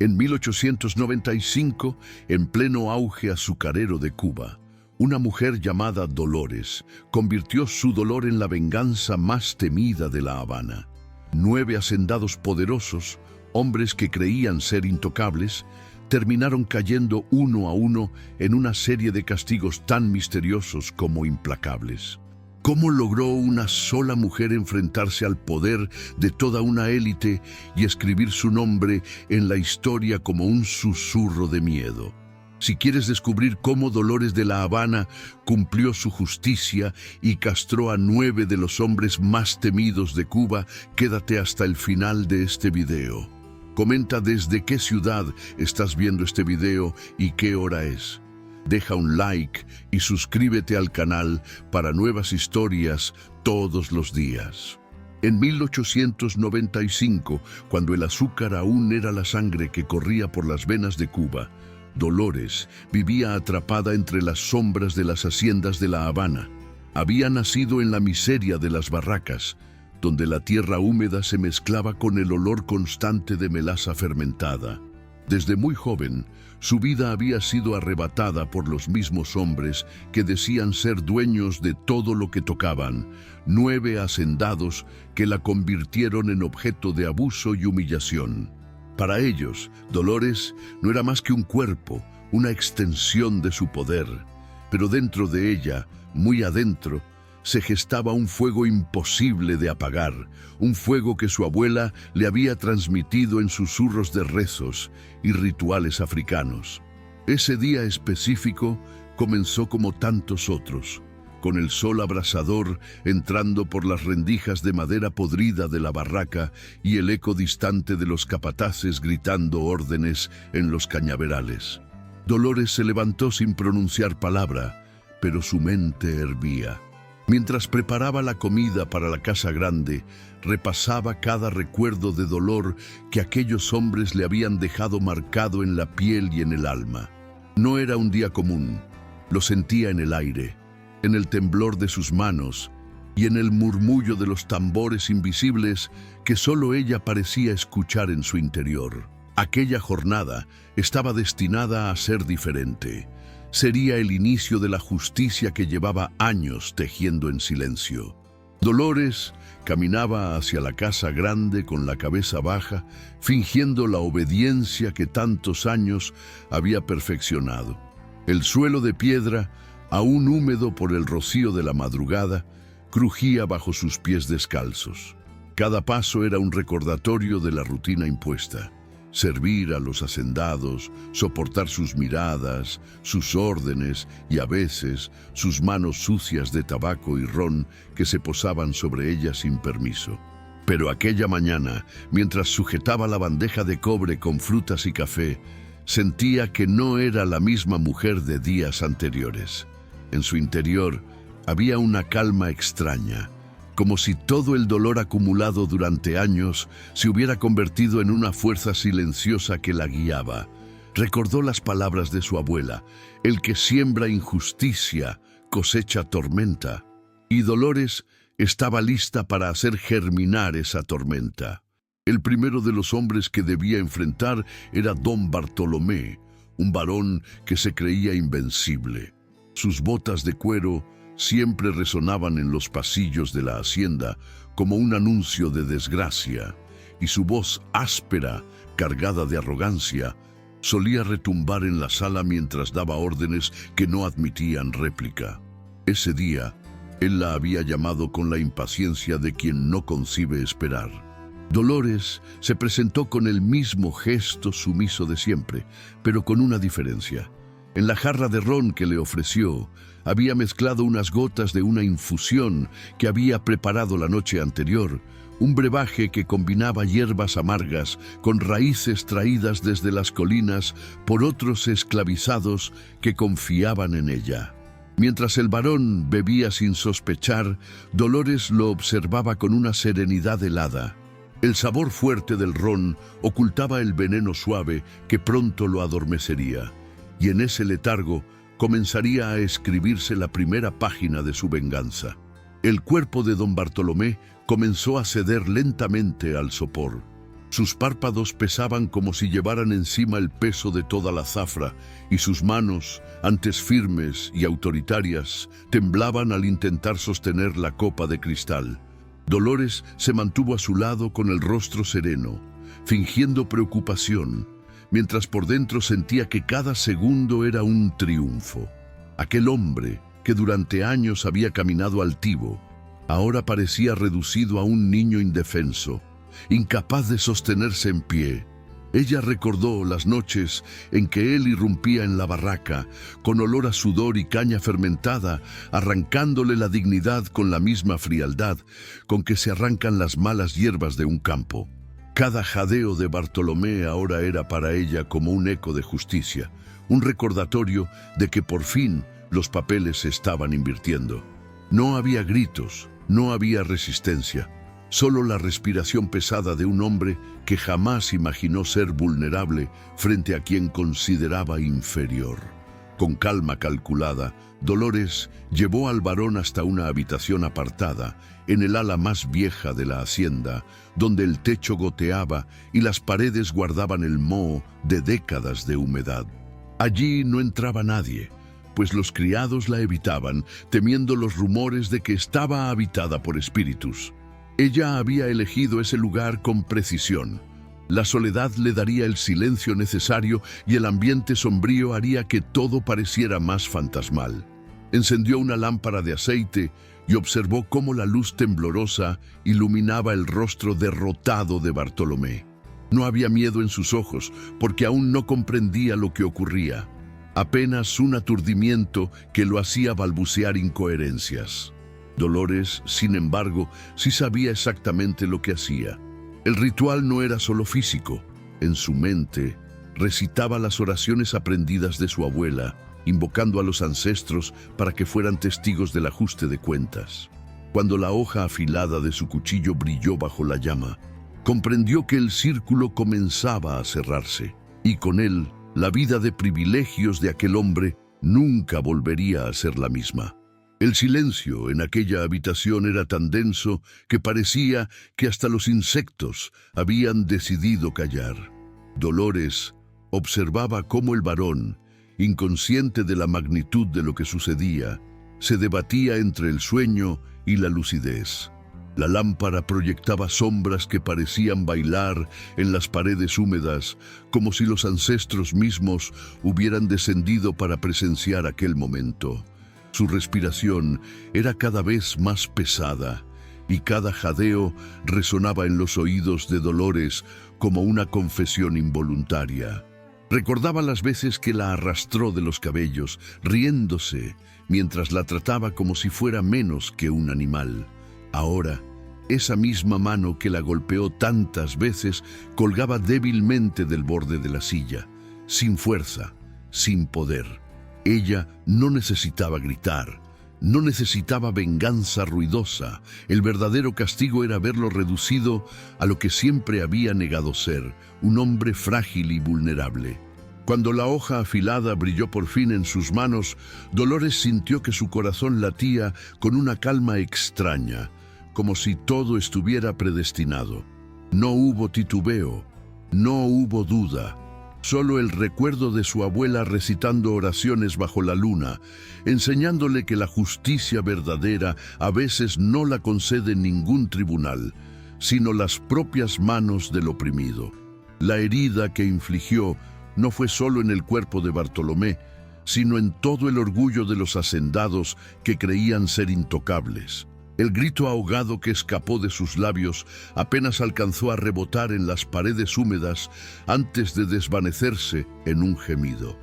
En 1895, en pleno auge azucarero de Cuba, una mujer llamada Dolores convirtió su dolor en la venganza más temida de La Habana. 9 hacendados poderosos, hombres que creían ser intocables, terminaron cayendo uno a uno en una serie de castigos tan misteriosos como implacables. ¿Cómo logró una sola mujer enfrentarse al poder de toda una élite y escribir su nombre en la historia como un susurro de miedo? Si quieres descubrir cómo Dolores de La Habana cumplió su justicia y castró a 9 de los hombres más temidos de Cuba, quédate hasta el final de este video. Comenta desde qué ciudad estás viendo este video y qué hora es. Deja un like y suscríbete al canal para nuevas historias todos los días. En 1895, cuando el azúcar aún era la sangre que corría por las venas de Cuba, Dolores vivía atrapada entre las sombras de las haciendas de La Habana. Había nacido en la miseria de las barracas, donde la tierra húmeda se mezclaba con el olor constante de melaza fermentada. Desde muy joven, su vida había sido arrebatada por los mismos hombres que decían ser dueños de todo lo que tocaban, 9 hacendados que la convirtieron en objeto de abuso y humillación. Para ellos, Dolores no era más que un cuerpo, una extensión de su poder, pero dentro de ella, muy adentro, se gestaba un fuego imposible de apagar, un fuego que su abuela le había transmitido en susurros de rezos y rituales africanos. Ese día específico comenzó como tantos otros, con el sol abrasador entrando por las rendijas de madera podrida de la barraca y el eco distante de los capataces gritando órdenes en los cañaverales. Dolores se levantó sin pronunciar palabra, pero su mente hervía. Mientras preparaba la comida para la casa grande, repasaba cada recuerdo de dolor que aquellos hombres le habían dejado marcado en la piel y en el alma. No era un día común, lo sentía en el aire, en el temblor de sus manos y en el murmullo de los tambores invisibles que solo ella parecía escuchar en su interior. Aquella jornada estaba destinada a ser diferente. Sería el inicio de la justicia que llevaba años tejiendo en silencio. Dolores caminaba hacia la casa grande con la cabeza baja, fingiendo la obediencia que tantos años había perfeccionado. El suelo de piedra, aún húmedo por el rocío de la madrugada, crujía bajo sus pies descalzos. Cada paso era un recordatorio de la rutina impuesta. Servir a los hacendados, soportar sus miradas, sus órdenes y a veces sus manos sucias de tabaco y ron que se posaban sobre ella sin permiso. Pero aquella mañana, mientras sujetaba la bandeja de cobre con frutas y café, sentía que no era la misma mujer de días anteriores. En su interior había una calma extraña, como si todo el dolor acumulado durante años se hubiera convertido en una fuerza silenciosa que la guiaba. Recordó las palabras de su abuela: el que siembra injusticia cosecha tormenta. Y Dolores estaba lista para hacer germinar esa tormenta. El primero de los hombres que debía enfrentar era Don Bartolomé, un varón que se creía invencible. Sus botas de cuero siempre resonaban en los pasillos de la hacienda como un anuncio de desgracia, y su voz áspera, cargada de arrogancia, solía retumbar en la sala mientras daba órdenes que no admitían réplica. Ese día, él la había llamado con la impaciencia de quien no concibe esperar. Dolores se presentó con el mismo gesto sumiso de siempre, pero con una diferencia. En la jarra de ron que le ofreció, había mezclado unas gotas de una infusión que había preparado la noche anterior, un brebaje que combinaba hierbas amargas con raíces traídas desde las colinas por otros esclavizados que confiaban en ella. Mientras el varón bebía sin sospechar, Dolores lo observaba con una serenidad helada. El sabor fuerte del ron ocultaba el veneno suave que pronto lo adormecería. Y en ese letargo comenzaría a escribirse la primera página de su venganza. El cuerpo de don Bartolomé comenzó a ceder lentamente al sopor. Sus párpados pesaban como si llevaran encima el peso de toda la zafra, y sus manos, antes firmes y autoritarias, temblaban al intentar sostener la copa de cristal. Dolores se mantuvo a su lado con el rostro sereno, fingiendo preocupación, mientras por dentro sentía que cada segundo era un triunfo. Aquel hombre, que durante años había caminado altivo, ahora parecía reducido a un niño indefenso, incapaz de sostenerse en pie. Ella recordó las noches en que él irrumpía en la barraca, con olor a sudor y caña fermentada, arrancándole la dignidad con la misma frialdad con que se arrancan las malas hierbas de un campo. Cada jadeo de Bartolomé ahora era para ella como un eco de justicia, un recordatorio de que por fin los papeles se estaban invirtiendo. No había gritos, no había resistencia. Solo la respiración pesada de un hombre que jamás imaginó ser vulnerable frente a quien consideraba inferior. Con calma calculada, Dolores llevó al varón hasta una habitación apartada, en el ala más vieja de la hacienda, donde el techo goteaba y las paredes guardaban el moho de décadas de humedad. Allí no entraba nadie, pues los criados la evitaban, temiendo los rumores de que estaba habitada por espíritus. Ella había elegido ese lugar con precisión. La soledad le daría el silencio necesario y el ambiente sombrío haría que todo pareciera más fantasmal. Encendió una lámpara de aceite y observó cómo la luz temblorosa iluminaba el rostro derrotado de Bartolomé. No había miedo en sus ojos, porque aún no comprendía lo que ocurría. Apenas un aturdimiento que lo hacía balbucear incoherencias. Dolores, sin embargo, sí sabía exactamente lo que hacía. El ritual no era solo físico. En su mente, recitaba las oraciones aprendidas de su abuela, invocando a los ancestros para que fueran testigos del ajuste de cuentas. Cuando la hoja afilada de su cuchillo brilló bajo la llama, comprendió que el círculo comenzaba a cerrarse, y con él, la vida de privilegios de aquel hombre nunca volvería a ser la misma. El silencio en aquella habitación era tan denso que parecía que hasta los insectos habían decidido callar. Dolores observaba cómo el varón, inconsciente de la magnitud de lo que sucedía, se debatía entre el sueño y la lucidez. La lámpara proyectaba sombras que parecían bailar en las paredes húmedas, como si los ancestros mismos hubieran descendido para presenciar aquel momento. Su respiración era cada vez más pesada y cada jadeo resonaba en los oídos de Dolores como una confesión involuntaria. Recordaba las veces que la arrastró de los cabellos, riéndose, mientras la trataba como si fuera menos que un animal. Ahora, esa misma mano que la golpeó tantas veces colgaba débilmente del borde de la silla, sin fuerza, sin poder. Ella no necesitaba gritar, no necesitaba venganza ruidosa. El verdadero castigo era verlo reducido a lo que siempre había negado ser, un hombre frágil y vulnerable. Cuando la hoja afilada brilló por fin en sus manos, Dolores sintió que su corazón latía con una calma extraña, como si todo estuviera predestinado. No hubo titubeo, no hubo duda. Solo el recuerdo de su abuela recitando oraciones bajo la luna, enseñándole que la justicia verdadera a veces no la concede ningún tribunal, sino las propias manos del oprimido. La herida que infligió no fue solo en el cuerpo de Bartolomé, sino en todo el orgullo de los hacendados que creían ser intocables. El grito ahogado que escapó de sus labios apenas alcanzó a rebotar en las paredes húmedas antes de desvanecerse en un gemido.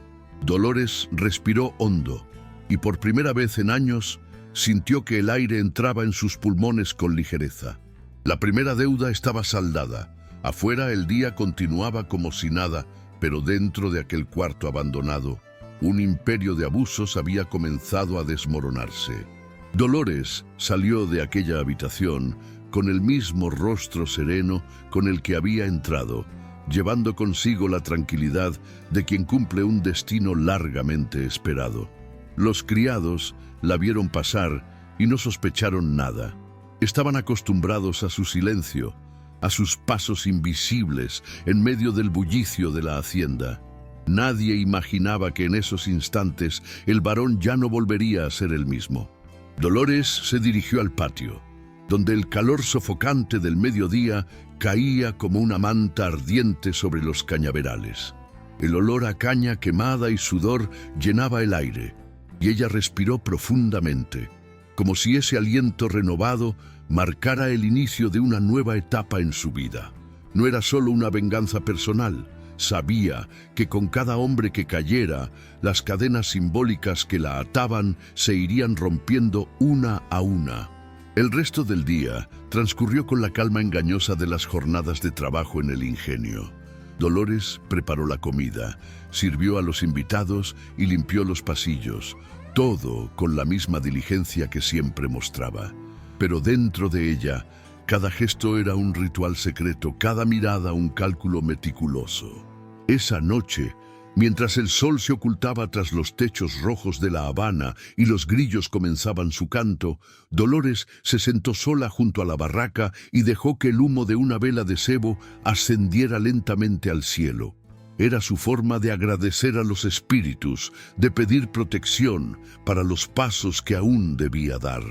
Dolores respiró hondo y por primera vez en años sintió que el aire entraba en sus pulmones con ligereza. La primera deuda estaba saldada. Afuera el día continuaba como si nada, pero dentro de aquel cuarto abandonado, un imperio de abusos había comenzado a desmoronarse. Dolores salió de aquella habitación con el mismo rostro sereno con el que había entrado, llevando consigo la tranquilidad de quien cumple un destino largamente esperado. Los criados la vieron pasar y no sospecharon nada. Estaban acostumbrados a su silencio, a sus pasos invisibles en medio del bullicio de la hacienda. Nadie imaginaba que en esos instantes el varón ya no volvería a ser el mismo. Dolores se dirigió al patio, donde el calor sofocante del mediodía caía como una manta ardiente sobre los cañaverales. El olor a caña quemada y sudor llenaba el aire, y ella respiró profundamente, como si ese aliento renovado marcara el inicio de una nueva etapa en su vida. No era solo una venganza personal. Sabía que con cada hombre que cayera, las cadenas simbólicas que la ataban se irían rompiendo una a una. El resto del día transcurrió con la calma engañosa de las jornadas de trabajo en el ingenio. Dolores preparó la comida, sirvió a los invitados y limpió los pasillos, todo con la misma diligencia que siempre mostraba. Pero dentro de ella, cada gesto era un ritual secreto, cada mirada un cálculo meticuloso. Esa noche, mientras el sol se ocultaba tras los techos rojos de La Habana y los grillos comenzaban su canto, Dolores se sentó sola junto a la barraca y dejó que el humo de una vela de sebo ascendiera lentamente al cielo. Era su forma de agradecer a los espíritus, de pedir protección para los pasos que aún debía dar.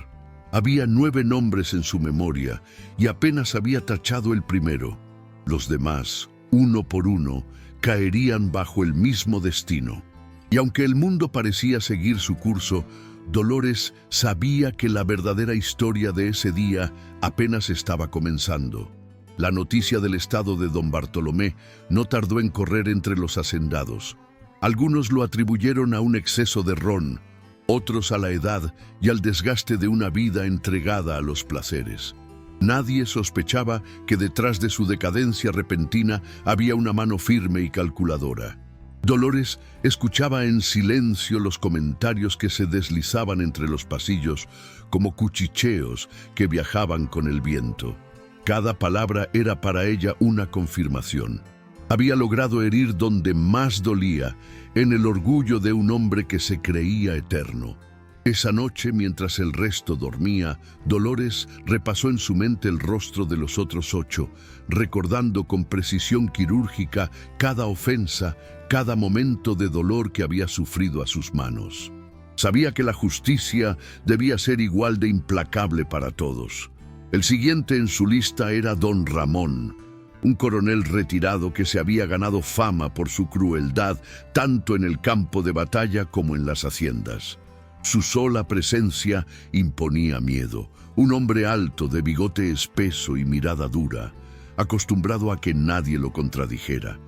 Había 9 nombres en su memoria y apenas había tachado el primero. Los demás, uno por uno, caerían bajo el mismo destino. Y aunque el mundo parecía seguir su curso, Dolores sabía que la verdadera historia de ese día apenas estaba comenzando. La noticia del estado de don Bartolomé no tardó en correr entre los hacendados. Algunos lo atribuyeron a un exceso de ron, otros a la edad y al desgaste de una vida entregada a los placeres. Nadie sospechaba que detrás de su decadencia repentina había una mano firme y calculadora. Dolores escuchaba en silencio los comentarios que se deslizaban entre los pasillos como cuchicheos que viajaban con el viento. Cada palabra era para ella una confirmación. Había logrado herir donde más dolía, en el orgullo de un hombre que se creía eterno. Esa noche, mientras el resto dormía, Dolores repasó en su mente el rostro de los otros 8, recordando con precisión quirúrgica cada ofensa, cada momento de dolor que había sufrido a sus manos. Sabía que la justicia debía ser igual de implacable para todos. El siguiente en su lista era don Ramón, un coronel retirado que se había ganado fama por su crueldad tanto en el campo de batalla como en las haciendas. Su sola presencia imponía miedo. Un hombre alto, de bigote espeso y mirada dura, acostumbrado a que nadie lo contradijera.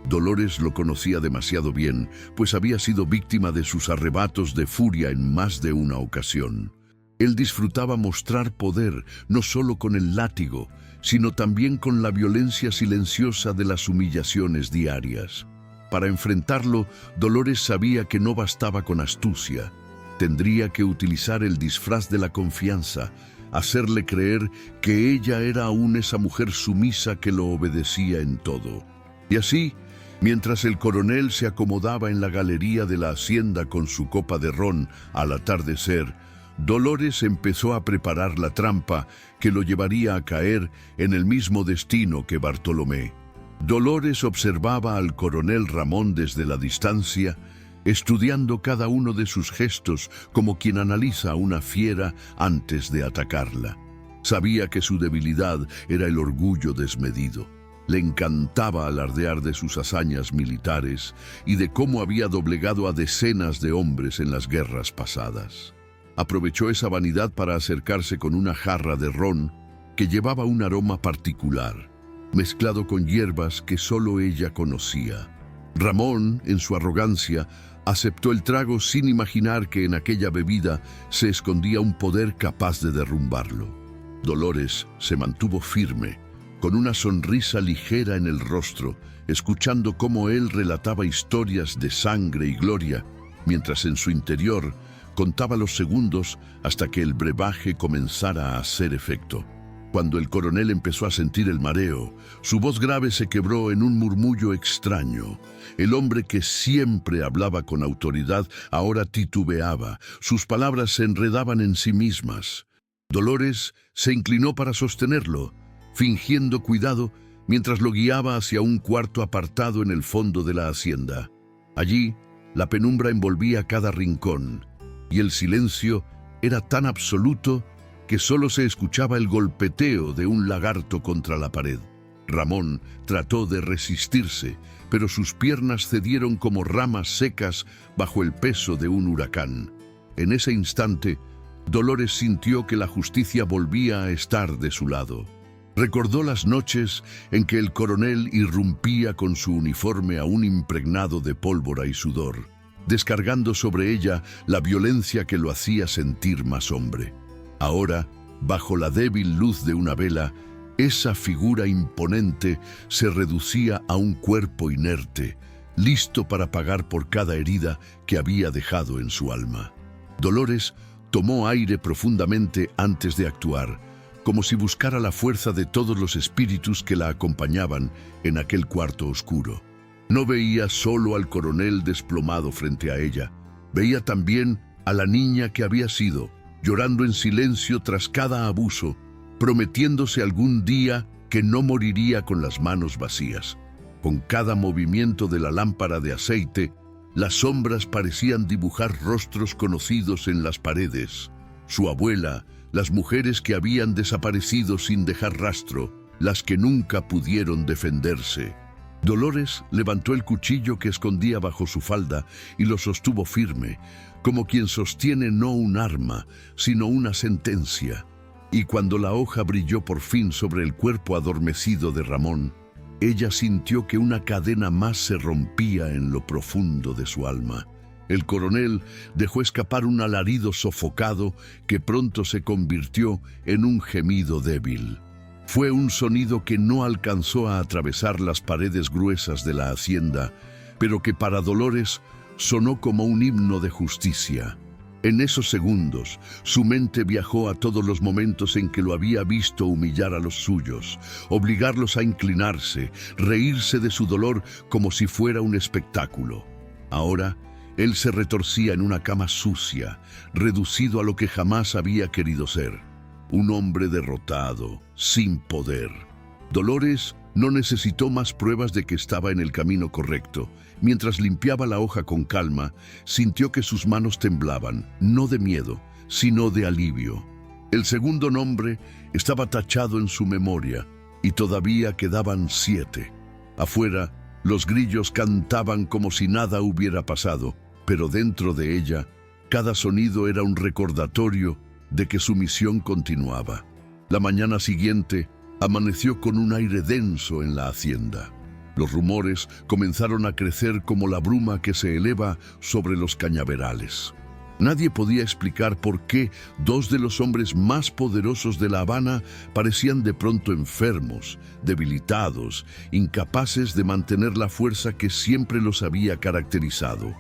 Dolores lo conocía demasiado bien, pues había sido víctima de sus arrebatos de furia en más de una ocasión. Él disfrutaba mostrar poder, no solo con el látigo, sino también con la violencia silenciosa de las humillaciones diarias. Para enfrentarlo, Dolores sabía que no bastaba con astucia. Tendría que utilizar el disfraz de la confianza, hacerle creer que ella era aún esa mujer sumisa que lo obedecía en todo. Y así, mientras el coronel se acomodaba en la galería de la hacienda con su copa de ron al atardecer, Dolores empezó a preparar la trampa que lo llevaría a caer en el mismo destino que Bartolomé. Dolores observaba al coronel Ramón desde la distancia, estudiando cada uno de sus gestos como quien analiza a una fiera antes de atacarla. Sabía que su debilidad era el orgullo desmedido. Le encantaba alardear de sus hazañas militares y de cómo había doblegado a decenas de hombres en las guerras pasadas. Aprovechó esa vanidad para acercarse con una jarra de ron que llevaba un aroma particular, mezclado con hierbas que solo ella conocía. Ramón, en su arrogancia, aceptó el trago sin imaginar que en aquella bebida se escondía un poder capaz de derrumbarlo. Dolores se mantuvo firme, con una sonrisa ligera en el rostro, escuchando cómo él relataba historias de sangre y gloria, mientras en su interior contaba los segundos hasta que el brebaje comenzara a hacer efecto. Cuando el coronel empezó a sentir el mareo, su voz grave se quebró en un murmullo extraño. El hombre que siempre hablaba con autoridad ahora titubeaba, sus palabras se enredaban en sí mismas. Dolores se inclinó para sostenerlo, fingiendo cuidado mientras lo guiaba hacia un cuarto apartado en el fondo de la hacienda. Allí, la penumbra envolvía cada rincón, y el silencio era tan absoluto que solo se escuchaba el golpeteo de un lagarto contra la pared. Ramón trató de resistirse, pero sus piernas cedieron como ramas secas bajo el peso de un huracán. En ese instante, Dolores sintió que la justicia volvía a estar de su lado. Recordó las noches en que el coronel irrumpía con su uniforme aún impregnado de pólvora y sudor, descargando sobre ella la violencia que lo hacía sentir más hombre. Ahora, bajo la débil luz de una vela, esa figura imponente se reducía a un cuerpo inerte, listo para pagar por cada herida que había dejado en su alma. Dolores tomó aire profundamente antes de actuar, como si buscara la fuerza de todos los espíritus que la acompañaban en aquel cuarto oscuro. No veía solo al coronel desplomado frente a ella, veía también a la niña que había sido, llorando en silencio tras cada abuso, prometiéndose algún día que no moriría con las manos vacías. Con cada movimiento de la lámpara de aceite, las sombras parecían dibujar rostros conocidos en las paredes. Su abuela, las mujeres que habían desaparecido sin dejar rastro, las que nunca pudieron defenderse. Dolores levantó el cuchillo que escondía bajo su falda y lo sostuvo firme, como quien sostiene no un arma, sino una sentencia. Y cuando la hoja brilló por fin sobre el cuerpo adormecido de Ramón, ella sintió que una cadena más se rompía en lo profundo de su alma. El coronel dejó escapar un alarido sofocado que pronto se convirtió en un gemido débil. Fue un sonido que no alcanzó a atravesar las paredes gruesas de la hacienda, pero que para Dolores sonó como un himno de justicia. En esos segundos, su mente viajó a todos los momentos en que lo había visto humillar a los suyos, obligarlos a inclinarse, reírse de su dolor como si fuera un espectáculo. Ahora, él se retorcía en una cama sucia, reducido a lo que jamás había querido ser. Un hombre derrotado, sin poder. Dolores no necesitó más pruebas de que estaba en el camino correcto. Mientras limpiaba la hoja con calma, sintió que sus manos temblaban, no de miedo, sino de alivio. El segundo nombre estaba tachado en su memoria, y todavía quedaban 7. Afuera, los grillos cantaban como si nada hubiera pasado, pero dentro de ella, cada sonido era un recordatorio de que su misión continuaba. La mañana siguiente, amaneció con un aire denso en la hacienda. Los rumores comenzaron a crecer como la bruma que se eleva sobre los cañaverales. Nadie podía explicar por qué 2 de los hombres más poderosos de La Habana parecían de pronto enfermos, debilitados, incapaces de mantener la fuerza que siempre los había caracterizado.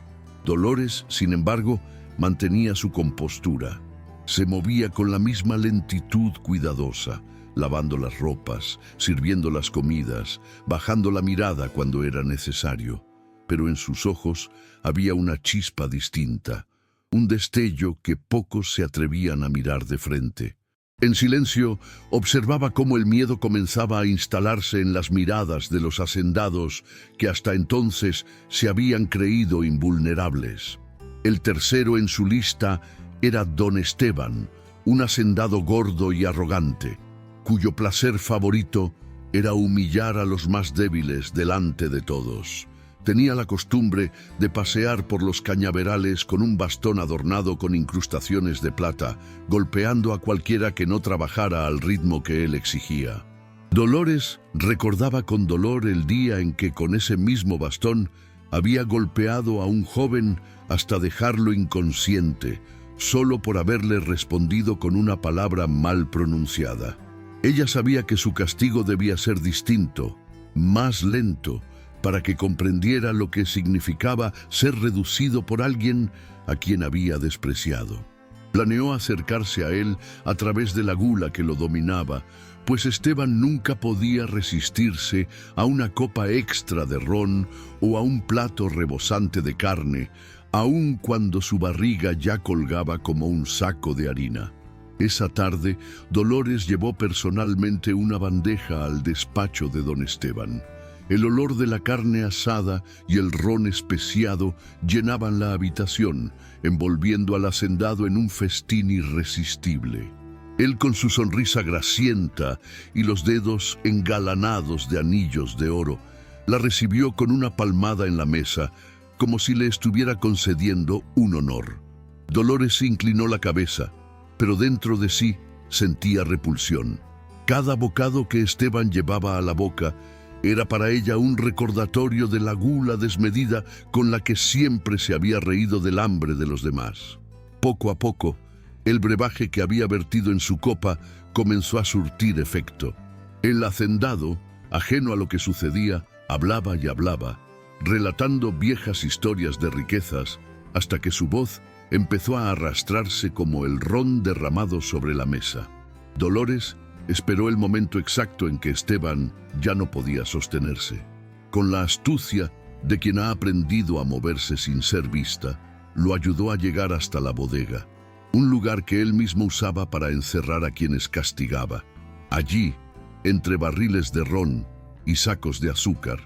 Dolores, sin embargo, mantenía su compostura. Se movía con la misma lentitud cuidadosa, lavando las ropas, sirviendo las comidas, bajando la mirada cuando era necesario. Pero en sus ojos había una chispa distinta, un destello que pocos se atrevían a mirar de frente. En silencio, observaba cómo el miedo comenzaba a instalarse en las miradas de los hacendados que hasta entonces se habían creído invulnerables. El tercero en su lista era Don Esteban, un hacendado gordo y arrogante, cuyo placer favorito era humillar a los más débiles delante de todos. Tenía la costumbre de pasear por los cañaverales con un bastón adornado con incrustaciones de plata, golpeando a cualquiera que no trabajara al ritmo que él exigía. Dolores recordaba con dolor el día en que con ese mismo bastón había golpeado a un joven hasta dejarlo inconsciente, solo por haberle respondido con una palabra mal pronunciada. Ella sabía que su castigo debía ser distinto, más lento, para que comprendiera lo que significaba ser reducido por alguien a quien había despreciado. Planeó acercarse a él a través de la gula que lo dominaba, pues Esteban nunca podía resistirse a una copa extra de ron o a un plato rebosante de carne, aun cuando su barriga ya colgaba como un saco de harina. Esa tarde, Dolores llevó personalmente una bandeja al despacho de don Esteban. El olor de la carne asada y el ron especiado llenaban la habitación, envolviendo al hacendado en un festín irresistible. Él, con su sonrisa grasienta y los dedos engalanados de anillos de oro, la recibió con una palmada en la mesa, como si le estuviera concediendo un honor. Dolores inclinó la cabeza, pero dentro de sí sentía repulsión. Cada bocado que Esteban llevaba a la boca era para ella un recordatorio de la gula desmedida con la que siempre se había reído del hambre de los demás. Poco a poco, el brebaje que había vertido en su copa comenzó a surtir efecto. El hacendado, ajeno a lo que sucedía, hablaba y hablaba, relatando viejas historias de riquezas, hasta que su voz empezó a arrastrarse como el ron derramado sobre la mesa. Dolores esperó el momento exacto en que Esteban ya no podía sostenerse. Con la astucia de quien ha aprendido a moverse sin ser vista, lo ayudó a llegar hasta la bodega, un lugar que él mismo usaba para encerrar a quienes castigaba. Allí, entre barriles de ron y sacos de azúcar,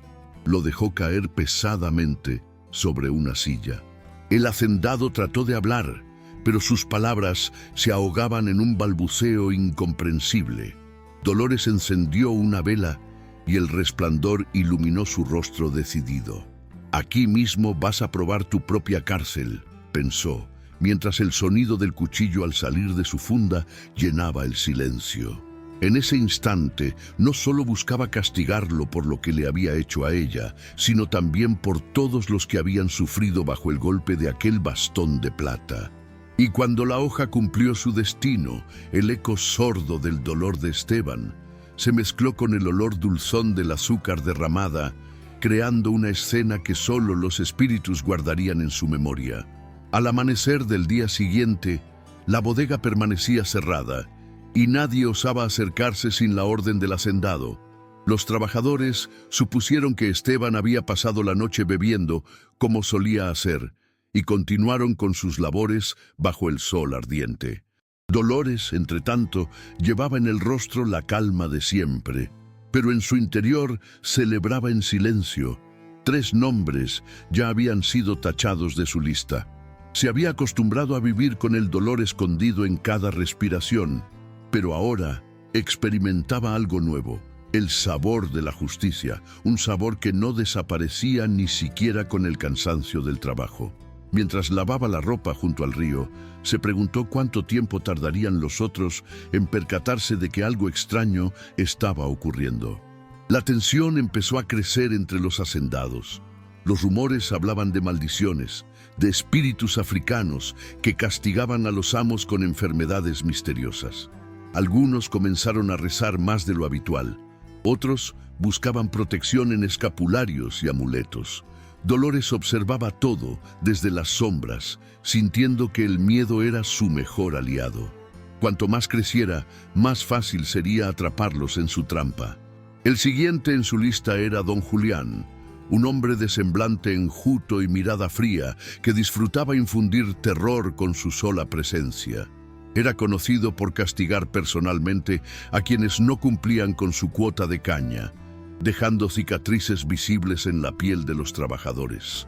lo dejó caer pesadamente sobre una silla. El hacendado trató de hablar, pero sus palabras se ahogaban en un balbuceo incomprensible. Dolores encendió una vela y el resplandor iluminó su rostro decidido. «Aquí mismo vas a probar tu propia cárcel», pensó, mientras el sonido del cuchillo al salir de su funda llenaba el silencio. En ese instante, no solo buscaba castigarlo por lo que le había hecho a ella, sino también por todos los que habían sufrido bajo el golpe de aquel bastón de plata. Y cuando la hoja cumplió su destino, el eco sordo del dolor de Esteban se mezcló con el olor dulzón del azúcar derramada, creando una escena que solo los espíritus guardarían en su memoria. Al amanecer del día siguiente, la bodega permanecía cerrada, y nadie osaba acercarse sin la orden del hacendado. Los trabajadores supusieron que Esteban había pasado la noche bebiendo, como solía hacer, y continuaron con sus labores bajo el sol ardiente. Dolores, entretanto, llevaba en el rostro la calma de siempre, pero en su interior celebraba en silencio. 3 nombres ya habían sido tachados de su lista. Se había acostumbrado a vivir con el dolor escondido en cada respiración, pero ahora experimentaba algo nuevo, el sabor de la justicia, un sabor que no desaparecía ni siquiera con el cansancio del trabajo. Mientras lavaba la ropa junto al río, se preguntó cuánto tiempo tardarían los otros en percatarse de que algo extraño estaba ocurriendo. La tensión empezó a crecer entre los hacendados. Los rumores hablaban de maldiciones, de espíritus africanos que castigaban a los amos con enfermedades misteriosas. Algunos comenzaron a rezar más de lo habitual. Otros buscaban protección en escapularios y amuletos. Dolores observaba todo desde las sombras, sintiendo que el miedo era su mejor aliado. Cuanto más creciera, más fácil sería atraparlos en su trampa. El siguiente en su lista era don Julián, un hombre de semblante enjuto y mirada fría que disfrutaba infundir terror con su sola presencia. Era conocido por castigar personalmente a quienes no cumplían con su cuota de caña, dejando cicatrices visibles en la piel de los trabajadores.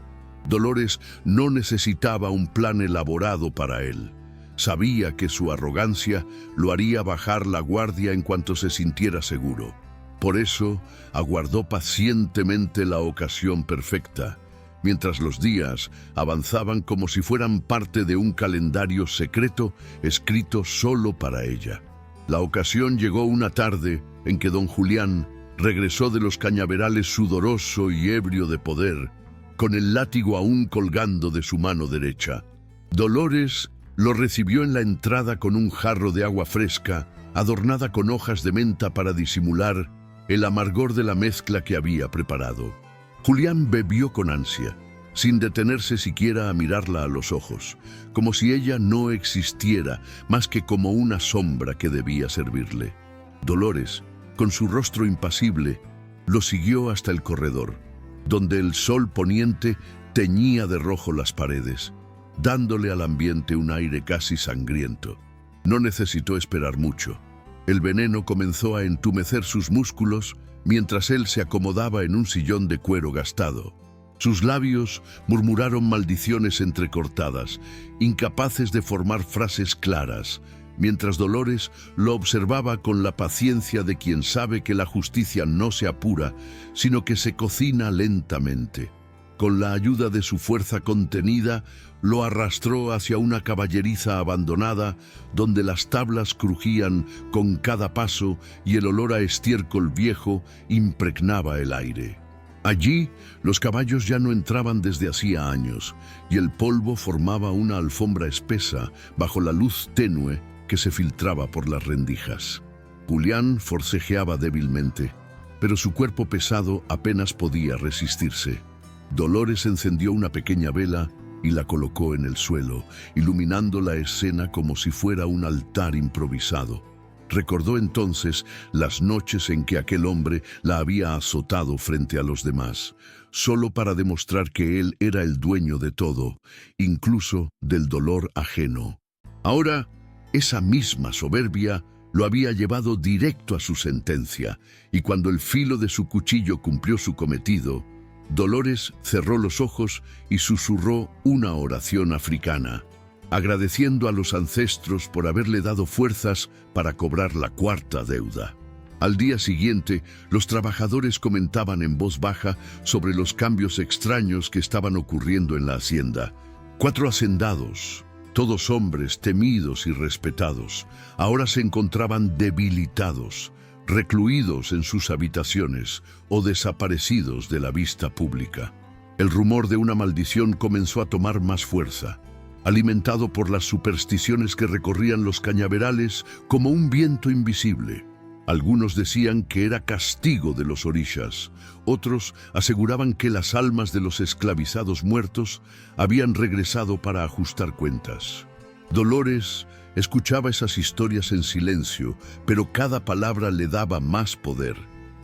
Dolores no necesitaba un plan elaborado para él. Sabía que su arrogancia lo haría bajar la guardia en cuanto se sintiera seguro. Por eso, aguardó pacientemente la ocasión perfecta, mientras los días avanzaban como si fueran parte de un calendario secreto escrito solo para ella. La ocasión llegó una tarde en que don Julián regresó de los cañaverales sudoroso y ebrio de poder, con el látigo aún colgando de su mano derecha. Dolores lo recibió en la entrada con un jarro de agua fresca, adornada con hojas de menta para disimular el amargor de la mezcla que había preparado. Julián bebió con ansia, sin detenerse siquiera a mirarla a los ojos, como si ella no existiera más que como una sombra que debía servirle. Dolores, con su rostro impasible, lo siguió hasta el corredor, donde el sol poniente teñía de rojo las paredes, dándole al ambiente un aire casi sangriento. No necesitó esperar mucho. El veneno comenzó a entumecer sus músculos mientras él se acomodaba en un sillón de cuero gastado. Sus labios murmuraron maldiciones entrecortadas, incapaces de formar frases claras, mientras Dolores lo observaba con la paciencia de quien sabe que la justicia no se apura, sino que se cocina lentamente. Con la ayuda de su fuerza contenida, lo arrastró hacia una caballeriza abandonada, donde las tablas crujían con cada paso y el olor a estiércol viejo impregnaba el aire. Allí, los caballos ya no entraban desde hacía años, y el polvo formaba una alfombra espesa bajo la luz tenue que se filtraba por las rendijas. Julián forcejeaba débilmente, pero su cuerpo pesado apenas podía resistirse. Dolores encendió una pequeña vela y la colocó en el suelo, iluminando la escena como si fuera un altar improvisado. Recordó entonces las noches en que aquel hombre la había azotado frente a los demás, solo para demostrar que él era el dueño de todo, incluso del dolor ajeno. Ahora, esa misma soberbia lo había llevado directo a su sentencia, y cuando el filo de su cuchillo cumplió su cometido, Dolores cerró los ojos y susurró una oración africana, agradeciendo a los ancestros por haberle dado fuerzas para cobrar la cuarta deuda. Al día siguiente, los trabajadores comentaban en voz baja sobre los cambios extraños que estaban ocurriendo en la hacienda. 4 hacendados, todos hombres temidos y respetados, ahora se encontraban debilitados, recluidos en sus habitaciones o desaparecidos de la vista pública. El rumor de una maldición comenzó a tomar más fuerza, alimentado por las supersticiones que recorrían los cañaverales como un viento invisible. Algunos decían que era castigo de los orishas, otros aseguraban que las almas de los esclavizados muertos habían regresado para ajustar cuentas. Dolores escuchaba esas historias en silencio, pero cada palabra le daba más poder.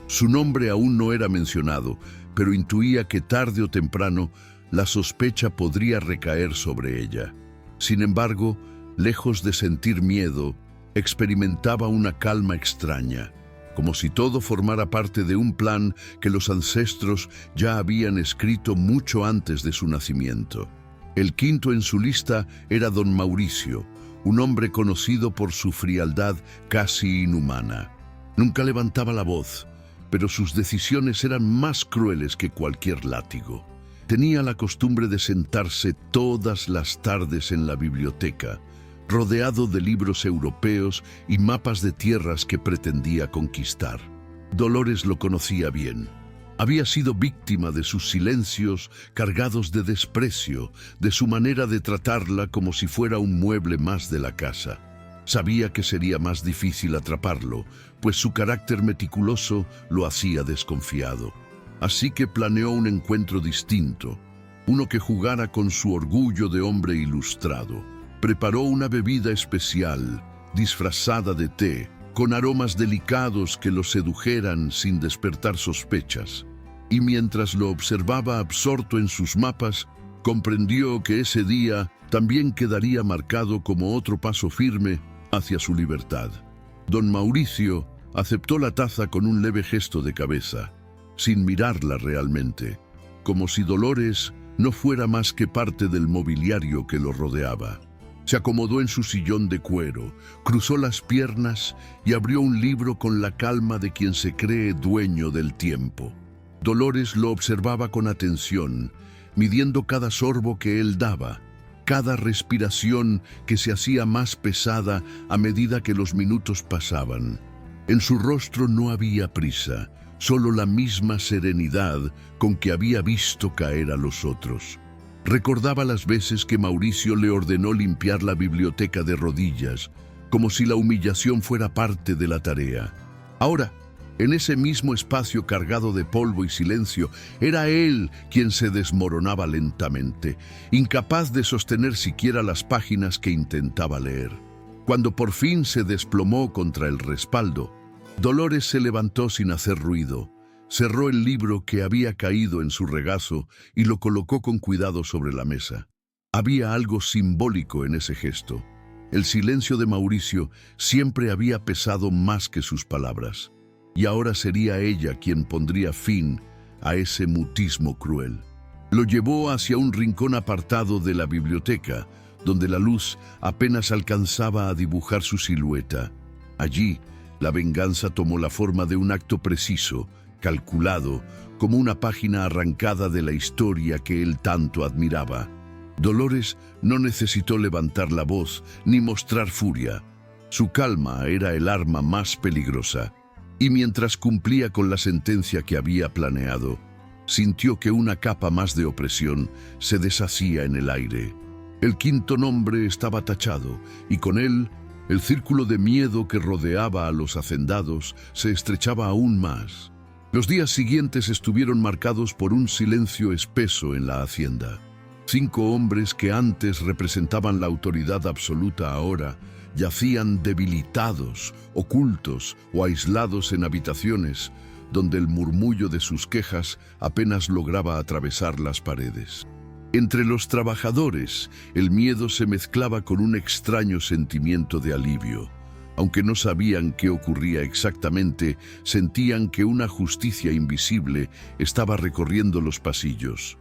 Su nombre aún no era mencionado, pero intuía que tarde o temprano la sospecha podría recaer sobre ella. Sin embargo, lejos de sentir miedo, experimentaba una calma extraña, como si todo formara parte de un plan que los ancestros ya habían escrito mucho antes de su nacimiento. El quinto en su lista era don Mauricio, un hombre conocido por su frialdad casi inhumana. Nunca levantaba la voz, pero sus decisiones eran más crueles que cualquier látigo. Tenía la costumbre de sentarse todas las tardes en la biblioteca, rodeado de libros europeos y mapas de tierras que pretendía conquistar. Dolores lo conocía bien. Había sido víctima de sus silencios cargados de desprecio, de su manera de tratarla como si fuera un mueble más de la casa. Sabía que sería más difícil atraparlo, pues su carácter meticuloso lo hacía desconfiado. Así que planeó un encuentro distinto, uno que jugara con su orgullo de hombre ilustrado. Preparó una bebida especial, disfrazada de té, con aromas delicados que lo sedujeran sin despertar sospechas. Y mientras lo observaba absorto en sus mapas, comprendió que ese día también quedaría marcado como otro paso firme hacia su libertad. Don Mauricio aceptó la taza con un leve gesto de cabeza, sin mirarla realmente, como si Dolores no fuera más que parte del mobiliario que lo rodeaba. Se acomodó en su sillón de cuero, cruzó las piernas y abrió un libro con la calma de quien se cree dueño del tiempo. Dolores lo observaba con atención, midiendo cada sorbo que él daba, cada respiración que se hacía más pesada a medida que los minutos pasaban. En su rostro no había prisa, solo la misma serenidad con que había visto caer a los otros. Recordaba las veces que Mauricio le ordenó limpiar la biblioteca de rodillas, como si la humillación fuera parte de la tarea. Ahora, en ese mismo espacio cargado de polvo y silencio, era él quien se desmoronaba lentamente, incapaz de sostener siquiera las páginas que intentaba leer. Cuando por fin se desplomó contra el respaldo, Dolores se levantó sin hacer ruido, cerró el libro que había caído en su regazo y lo colocó con cuidado sobre la mesa. Había algo simbólico en ese gesto. El silencio de Mauricio siempre había pesado más que sus palabras, y ahora sería ella quien pondría fin a ese mutismo cruel. Lo llevó hacia un rincón apartado de la biblioteca, donde la luz apenas alcanzaba a dibujar su silueta. Allí, la venganza tomó la forma de un acto preciso, calculado, como una página arrancada de la historia que él tanto admiraba. Dolores no necesitó levantar la voz ni mostrar furia. Su calma era el arma más peligrosa, y mientras cumplía con la sentencia que había planeado, sintió que una capa más de opresión se deshacía en el aire. El quinto nombre estaba tachado, y con él, el círculo de miedo que rodeaba a los hacendados se estrechaba aún más. Los días siguientes estuvieron marcados por un silencio espeso en la hacienda. 5 hombres que antes representaban la autoridad absoluta ahora yacían debilitados, ocultos o aislados en habitaciones donde el murmullo de sus quejas apenas lograba atravesar las paredes. Entre los trabajadores, el miedo se mezclaba con un extraño sentimiento de alivio. Aunque no sabían qué ocurría exactamente, sentían que una justicia invisible estaba recorriendo los pasillos.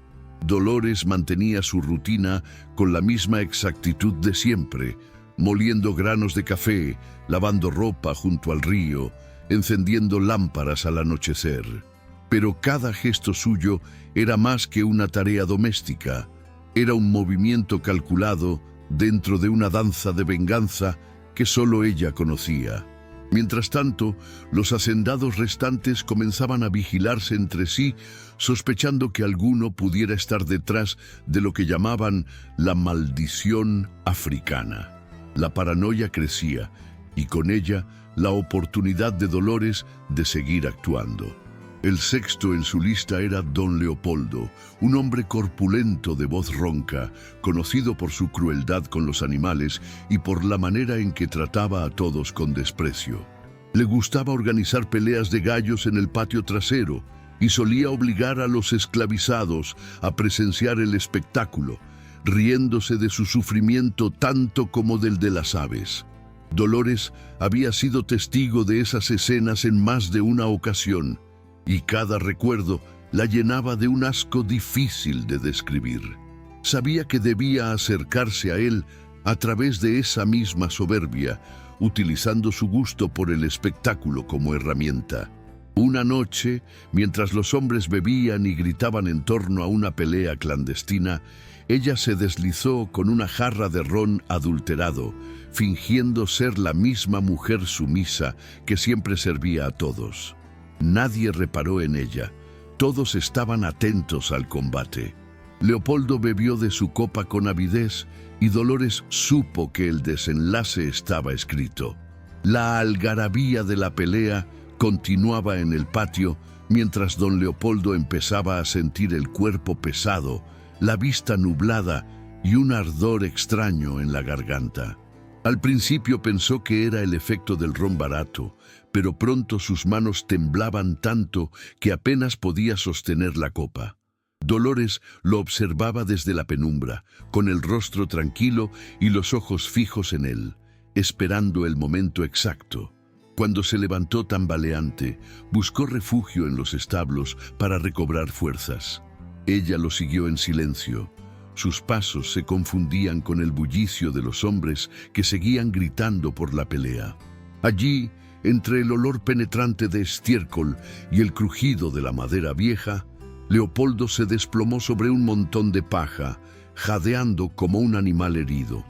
Dolores mantenía su rutina con la misma exactitud de siempre, moliendo granos de café, lavando ropa junto al río, encendiendo lámparas al anochecer. Pero cada gesto suyo era más que una tarea doméstica, era un movimiento calculado dentro de una danza de venganza que solo ella conocía. Mientras tanto, los hacendados restantes comenzaban a vigilarse entre sí, sospechando que alguno pudiera estar detrás de lo que llamaban la maldición africana. La paranoia crecía, y con ella la oportunidad de Dolores de seguir actuando. El sexto en su lista era Don Leopoldo, un hombre corpulento de voz ronca, conocido por su crueldad con los animales y por la manera en que trataba a todos con desprecio. Le gustaba organizar peleas de gallos en el patio trasero y solía obligar a los esclavizados a presenciar el espectáculo, riéndose de su sufrimiento tanto como del de las aves. Dolores había sido testigo de esas escenas en más de una ocasión, y cada recuerdo la llenaba de un asco difícil de describir. Sabía que debía acercarse a él a través de esa misma soberbia, utilizando su gusto por el espectáculo como herramienta. Una noche, mientras los hombres bebían y gritaban en torno a una pelea clandestina, ella se deslizó con una jarra de ron adulterado, fingiendo ser la misma mujer sumisa que siempre servía a todos. Nadie reparó en ella. Todos estaban atentos al combate. Leopoldo bebió de su copa con avidez y Dolores supo que el desenlace estaba escrito. La algarabía de la pelea continuaba en el patio mientras don Leopoldo empezaba a sentir el cuerpo pesado, la vista nublada y un ardor extraño en la garganta. Al principio pensó que era el efecto del ron barato, pero pronto sus manos temblaban tanto que apenas podía sostener la copa. Dolores lo observaba desde la penumbra, con el rostro tranquilo y los ojos fijos en él, esperando el momento exacto. Cuando se levantó tambaleante, buscó refugio en los establos para recobrar fuerzas. Ella lo siguió en silencio. Sus pasos se confundían con el bullicio de los hombres que seguían gritando por la pelea. Allí, entre el olor penetrante de estiércol y el crujido de la madera vieja, Leopoldo se desplomó sobre un montón de paja, jadeando como un animal herido.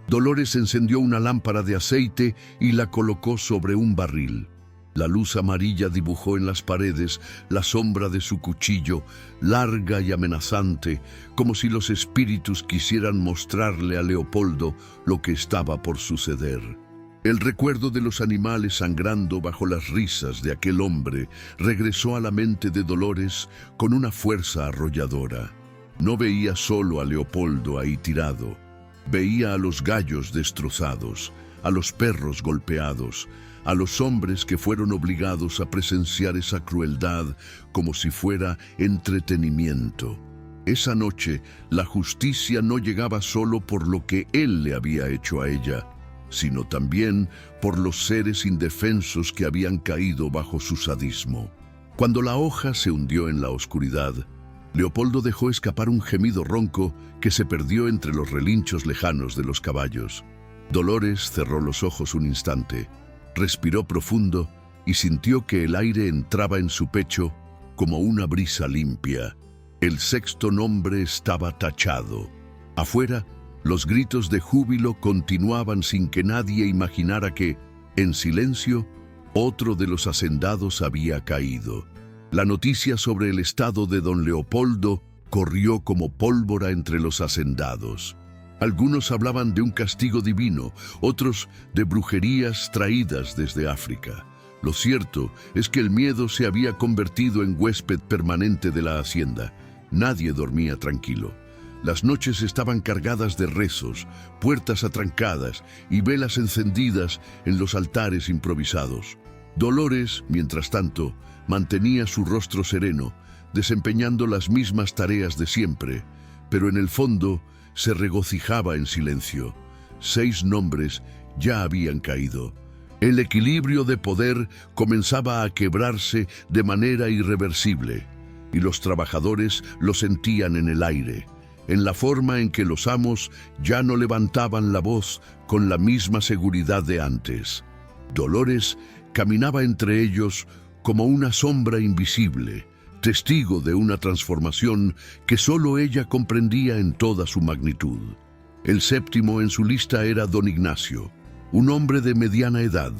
Dolores encendió una lámpara de aceite y la colocó sobre un barril. La luz amarilla dibujó en las paredes la sombra de su cuchillo, larga y amenazante, como si los espíritus quisieran mostrarle a Leopoldo lo que estaba por suceder. El recuerdo de los animales sangrando bajo las risas de aquel hombre regresó a la mente de Dolores con una fuerza arrolladora. No veía solo a Leopoldo ahí tirado. Veía a los gallos destrozados, a los perros golpeados, a los hombres que fueron obligados a presenciar esa crueldad como si fuera entretenimiento. Esa noche, la justicia no llegaba solo por lo que él le había hecho a ella, sino también por los seres indefensos que habían caído bajo su sadismo. Cuando la hoja se hundió en la oscuridad, Leopoldo dejó escapar un gemido ronco que se perdió entre los relinchos lejanos de los caballos. Dolores cerró los ojos un instante, respiró profundo y sintió que el aire entraba en su pecho como una brisa limpia. El sexto nombre estaba tachado. Afuera, los gritos de júbilo continuaban sin que nadie imaginara que, en silencio, otro de los hacendados había caído. La noticia sobre el estado de don Leopoldo corrió como pólvora entre los hacendados. Algunos hablaban de un castigo divino, otros de brujerías traídas desde África. Lo cierto es que el miedo se había convertido en huésped permanente de la hacienda. Nadie dormía tranquilo. Las noches estaban cargadas de rezos, puertas atrancadas y velas encendidas en los altares improvisados. Dolores, mientras tanto, mantenía su rostro sereno, desempeñando las mismas tareas de siempre, pero en el fondo se regocijaba en silencio. 6 nombres ya habían caído. El equilibrio de poder comenzaba a quebrarse de manera irreversible, y los trabajadores lo sentían en el aire, en la forma en que los amos ya no levantaban la voz con la misma seguridad de antes. Dolores caminaba entre ellos como una sombra invisible, testigo de una transformación que solo ella comprendía en toda su magnitud. El séptimo en su lista era don Ignacio, un hombre de mediana edad,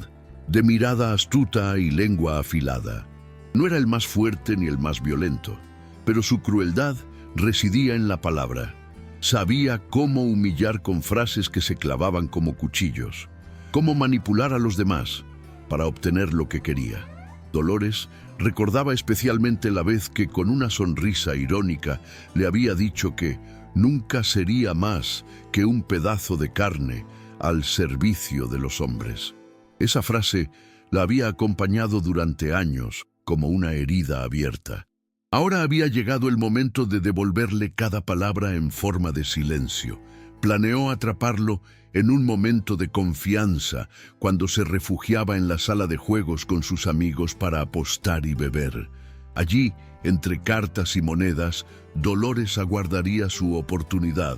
de mirada astuta y lengua afilada. No era el más fuerte ni el más violento, pero su crueldad residía en la palabra. Sabía cómo humillar con frases que se clavaban como cuchillos, cómo manipular a los demás para obtener lo que quería. Dolores recordaba especialmente la vez que con una sonrisa irónica le había dicho que nunca sería más que un pedazo de carne al servicio de los hombres. Esa frase la había acompañado durante años como una herida abierta. Ahora había llegado el momento de devolverle cada palabra en forma de silencio. Planeó atraparlo en un momento de confianza cuando se refugiaba en la sala de juegos con sus amigos para apostar y beber. Allí, entre cartas y monedas, Dolores aguardaría su oportunidad,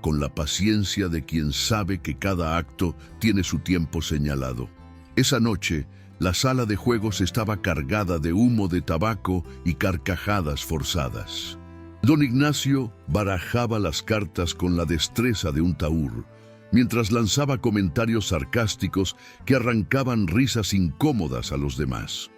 con la paciencia de quien sabe que cada acto tiene su tiempo señalado. Esa noche, la sala de juegos estaba cargada de humo de tabaco y carcajadas forzadas. Don Ignacio barajaba las cartas con la destreza de un tahúr, mientras lanzaba comentarios sarcásticos que arrancaban risas incómodas a los demás.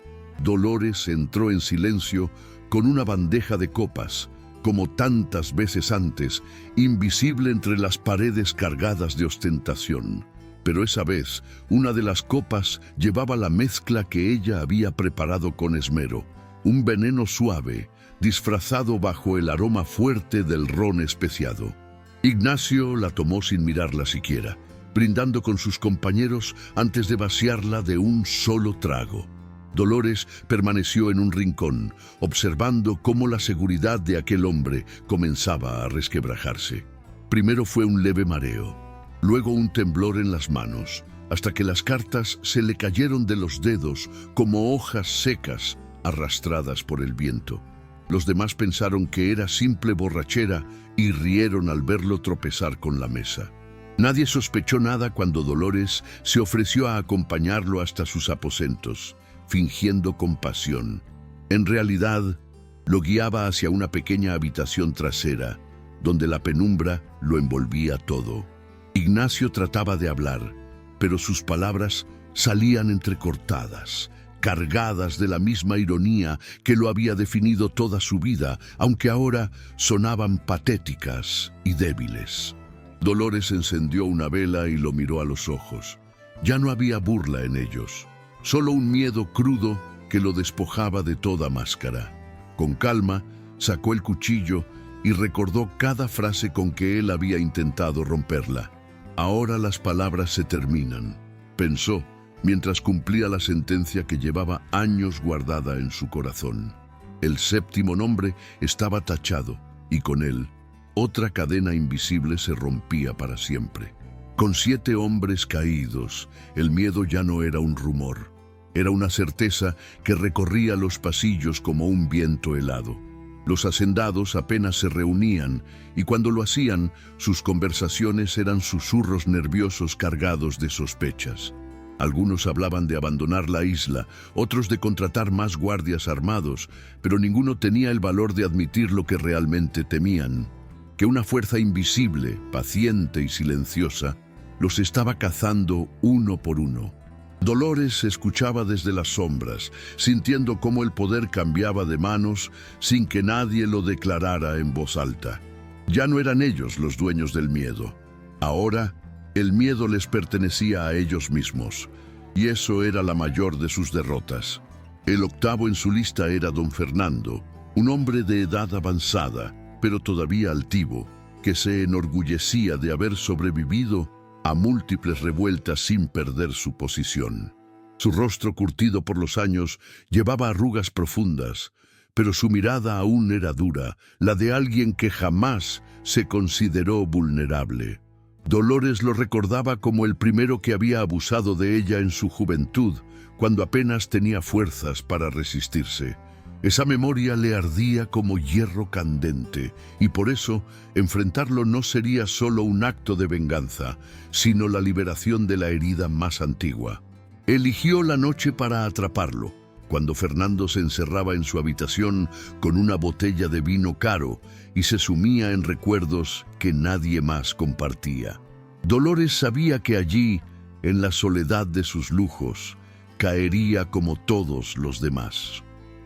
Dolores entró en silencio con una bandeja de copas, como tantas veces antes, invisible entre las paredes cargadas de ostentación. Pero esa vez, una de las copas llevaba la mezcla que ella había preparado con esmero, un veneno suave, disfrazado bajo el aroma fuerte del ron especiado. Ignacio la tomó sin mirarla siquiera, brindando con sus compañeros antes de vaciarla de un solo trago. Dolores permaneció en un rincón, observando cómo la seguridad de aquel hombre comenzaba a resquebrajarse. Primero fue un leve mareo, luego un temblor en las manos, hasta que las cartas se le cayeron de los dedos como hojas secas arrastradas por el viento. Los demás pensaron que era simple borrachera y rieron al verlo tropezar con la mesa. Nadie sospechó nada cuando Dolores se ofreció a acompañarlo hasta sus aposentos, fingiendo compasión. En realidad, lo guiaba hacia una pequeña habitación trasera, donde la penumbra lo envolvía todo. Ignacio trataba de hablar, pero sus palabras salían entrecortadas, cargadas de la misma ironía que lo había definido toda su vida, aunque ahora sonaban patéticas y débiles. Dolores encendió una vela y lo miró a los ojos. Ya no había burla en ellos, solo un miedo crudo que lo despojaba de toda máscara. Con calma, sacó el cuchillo y recordó cada frase con que él había intentado romperla. Ahora las palabras se terminan, pensó, mientras cumplía la sentencia que llevaba años guardada en su corazón. El séptimo nombre estaba tachado, y con él, otra cadena invisible se rompía para siempre. Con 7 hombres caídos, el miedo ya no era un rumor. Era una certeza que recorría los pasillos como un viento helado. Los hacendados apenas se reunían, y cuando lo hacían, sus conversaciones eran susurros nerviosos cargados de sospechas. Algunos hablaban de abandonar la isla, otros de contratar más guardias armados, pero ninguno tenía el valor de admitir lo que realmente temían: que una fuerza invisible, paciente y silenciosa, los estaba cazando uno por uno. Dolores escuchaba desde las sombras, sintiendo cómo el poder cambiaba de manos sin que nadie lo declarara en voz alta. Ya no eran ellos los dueños del miedo. Ahora, el miedo les pertenecía a ellos mismos, y eso era la mayor de sus derrotas. El octavo en su lista era don Fernando, un hombre de edad avanzada, pero todavía altivo, que se enorgullecía de haber sobrevivido a múltiples revueltas sin perder su posición. Su rostro curtido por los años llevaba arrugas profundas, pero su mirada aún era dura, la de alguien que jamás se consideró vulnerable. Dolores lo recordaba como el primero que había abusado de ella en su juventud, cuando apenas tenía fuerzas para resistirse. Esa memoria le ardía como hierro candente, y por eso enfrentarlo no sería solo un acto de venganza, sino la liberación de la herida más antigua. Eligió la noche para atraparlo, cuando Fernando se encerraba en su habitación con una botella de vino caro y se sumía en recuerdos que nadie más compartía. Dolores sabía que allí, en la soledad de sus lujos, caería como todos los demás.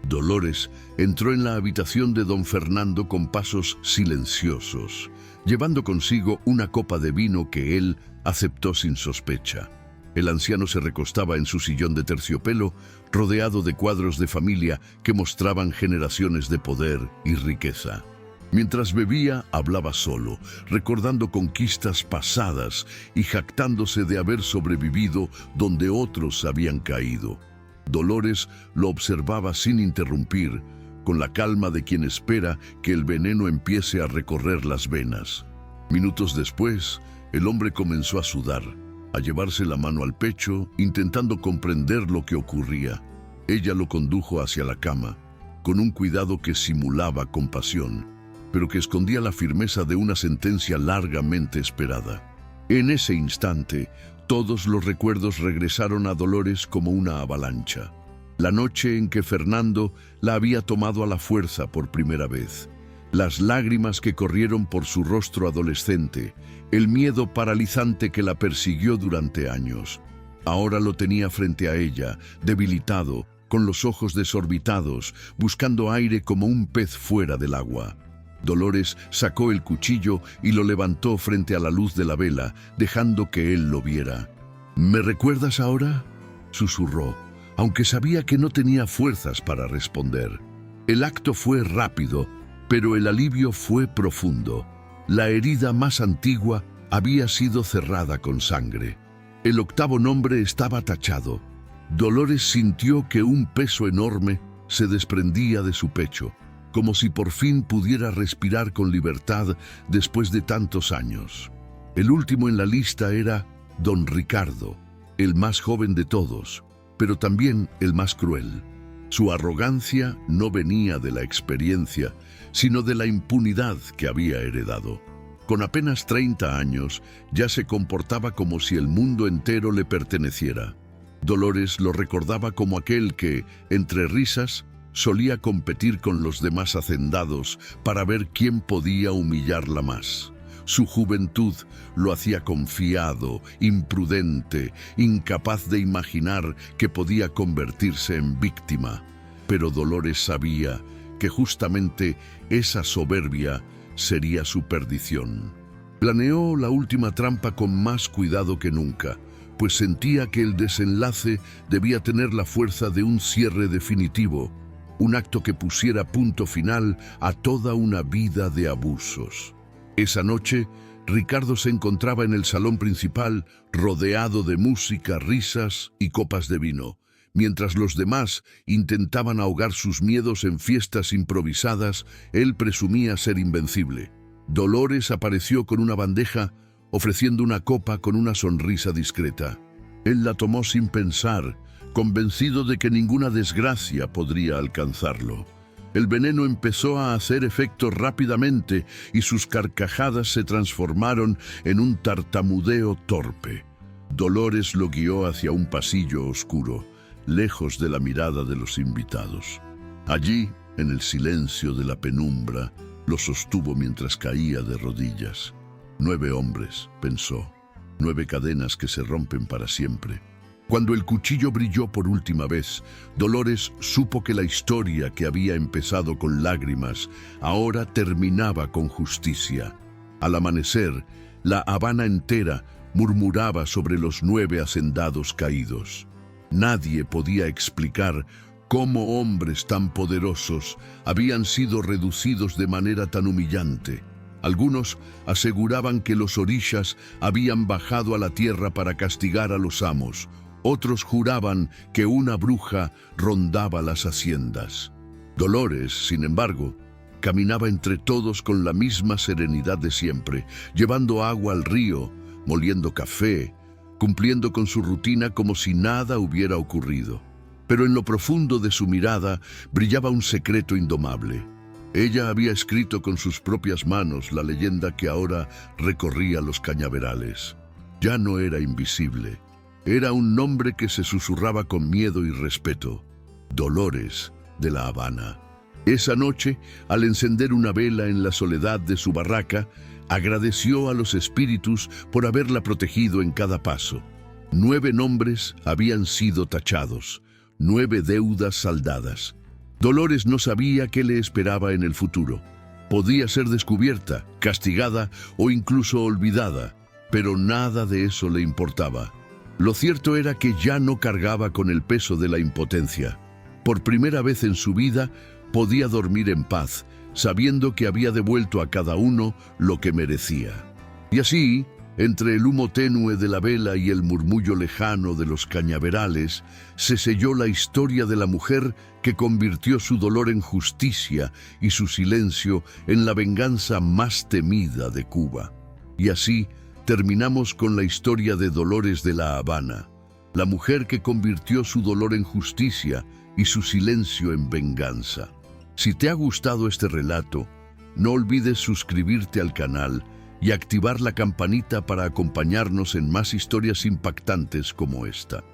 Dolores entró en la habitación de don Fernando con pasos silenciosos, llevando consigo una copa de vino que él aceptó sin sospecha. El anciano se recostaba en su sillón de terciopelo, rodeado de cuadros de familia que mostraban generaciones de poder y riqueza. Mientras bebía, hablaba solo, recordando conquistas pasadas y jactándose de haber sobrevivido donde otros habían caído. Dolores lo observaba sin interrumpir, con la calma de quien espera que el veneno empiece a recorrer las venas. Minutos después, el hombre comenzó a sudar, a llevarse la mano al pecho, intentando comprender lo que ocurría. Ella lo condujo hacia la cama, con un cuidado que simulaba compasión, pero que escondía la firmeza de una sentencia largamente esperada. En ese instante, todos los recuerdos regresaron a Dolores como una avalancha. La noche en que Fernando la había tomado a la fuerza por primera vez. Las lágrimas que corrieron por su rostro adolescente. El miedo paralizante que la persiguió durante años. Ahora lo tenía frente a ella, debilitado, con los ojos desorbitados, buscando aire como un pez fuera del agua. Dolores sacó el cuchillo y lo levantó frente a la luz de la vela, dejando que él lo viera. ¿Me recuerdas ahora?, susurró, aunque sabía que no tenía fuerzas para responder. El acto fue rápido, pero el alivio fue profundo. La herida más antigua había sido cerrada con sangre. El octavo nombre estaba tachado. Dolores sintió que un peso enorme se desprendía de su pecho, como si por fin pudiera respirar con libertad después de tantos años. El último en la lista era don Ricardo, el más joven de todos, pero también el más cruel. Su arrogancia no venía de la experiencia, sino de la impunidad que había heredado. Con apenas 30 años, ya se comportaba como si el mundo entero le perteneciera. Dolores lo recordaba como aquel que, entre risas, solía competir con los demás hacendados para ver quién podía humillarla más. Su juventud lo hacía confiado, imprudente, incapaz de imaginar que podía convertirse en víctima. Pero Dolores sabía que justamente esa soberbia sería su perdición. Planeó la última trampa con más cuidado que nunca, pues sentía que el desenlace debía tener la fuerza de un cierre definitivo, un acto que pusiera punto final a toda una vida de abusos. Esa noche, Ricardo se encontraba en el salón principal, rodeado de música, risas y copas de vino, mientras los demás intentaban ahogar sus miedos en fiestas improvisadas. Él presumía ser invencible. Dolores apareció con una bandeja ofreciendo una copa con una sonrisa discreta. Él la tomó sin pensar, convencido de que ninguna desgracia podría alcanzarlo. El veneno empezó a hacer efecto rápidamente y sus carcajadas se transformaron en un tartamudeo torpe. Dolores lo guió hacia un pasillo oscuro, lejos de la mirada de los invitados. Allí, en el silencio de la penumbra, lo sostuvo mientras caía de rodillas. 9 hombres, pensó, 9 cadenas que se rompen para siempre. Cuando el cuchillo brilló por última vez, Dolores supo que la historia que había empezado con lágrimas ahora terminaba con justicia. Al amanecer, la Habana entera murmuraba sobre los 9 hacendados caídos. Nadie podía explicar cómo hombres tan poderosos habían sido reducidos de manera tan humillante. Algunos aseguraban que los orishas habían bajado a la tierra para castigar a los amos. Otros juraban que una bruja rondaba las haciendas. Dolores, sin embargo, caminaba entre todos con la misma serenidad de siempre, llevando agua al río, moliendo café, cumpliendo con su rutina como si nada hubiera ocurrido. Pero en lo profundo de su mirada brillaba un secreto indomable. Ella había escrito con sus propias manos la leyenda que ahora recorría los cañaverales. Ya no era invisible. Era un nombre que se susurraba con miedo y respeto. Dolores de la Habana. Esa noche, al encender una vela en la soledad de su barraca, agradeció a los espíritus por haberla protegido en cada paso. 9 nombres habían sido tachados, 9 deudas saldadas. Dolores no sabía qué le esperaba en el futuro. Podía ser descubierta, castigada o incluso olvidada, pero nada de eso le importaba. Lo cierto era que ya no cargaba con el peso de la impotencia. Por primera vez en su vida podía dormir en paz, sabiendo que había devuelto a cada uno lo que merecía. Y así, entre el humo tenue de la vela y el murmullo lejano de los cañaverales, se selló la historia de la mujer que convirtió su dolor en justicia y su silencio en la venganza más temida de Cuba. Y así, terminamos con la historia de Dolores de la Habana, la mujer que convirtió su dolor en justicia y su silencio en venganza. Si te ha gustado este relato, no olvides suscribirte al canal y activar la campanita para acompañarnos en más historias impactantes como esta.